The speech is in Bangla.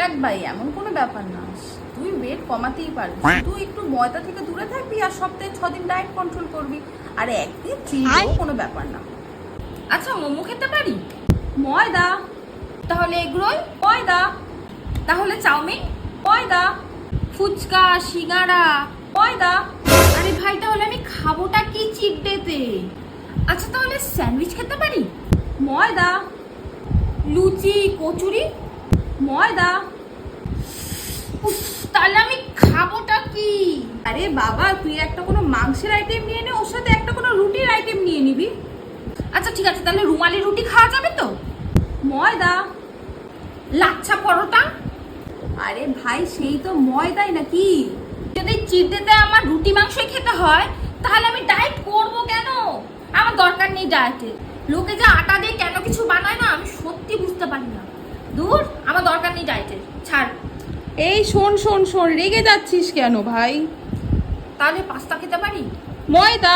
দেখ ভাই, এমন কোনো ব্যাপার না, তুই ওয়েট কমাতেই পারবি, তুই একটু ময়দা থেকে দূরে থাকবি আর সপ্তাহে 6 দিন ডায়েট কন্ট্রোল করবি, আর একদিন চিড়ও কোনো ব্যাপার না। আচ্ছা মোমো খেতে পারি? ময়দা। তাহলে এগরোল? ময়দা। তাহলে চাউমিন? ময়দা। ফুচকা, সিঙ্গাড়া? ময়দা। আরে ভাই তাহলে আমি খাবোটা কি চিট ডেতে? আচ্ছা তাহলে স্যান্ডউইচ খেতে পারি? ময়দা। লুচি, কচুরি? ময়দা। উফ, তাহলে আমি খাবোটা কি? আরে বাবা, তুই একটা কোনো মাংসের আইটেম নিয়ে নে, ওর সাথে একটা কোনো রুটির আইটেম নিয়ে নিবি। আচ্ছা ঠিক আছে, তাহলে রুমালি রুটি খাওয়া যাবে তো? ময়দা। লাচ্ছা পরোটা? আরে ভাই, সেই তো ময়দাই নাকি। যদি চিট ডেতে আমার রুটি মাংসই খেতে হয় তাহলে আমি ডায়েট করব কেন? আমার দরকার নেই ডায়েটের। লোকে যে আটা দিয়ে কেন কিছু বানায় না, আমি সত্যি বুঝতে পারি না। দূর, আমার দরকার নেই ডায়েটের, ছাড়। এই শোন শোন শোন, রেগে যাচ্ছিস কেন ভাই? তাহলে পাস্তা খেতে পারি? ময়দা।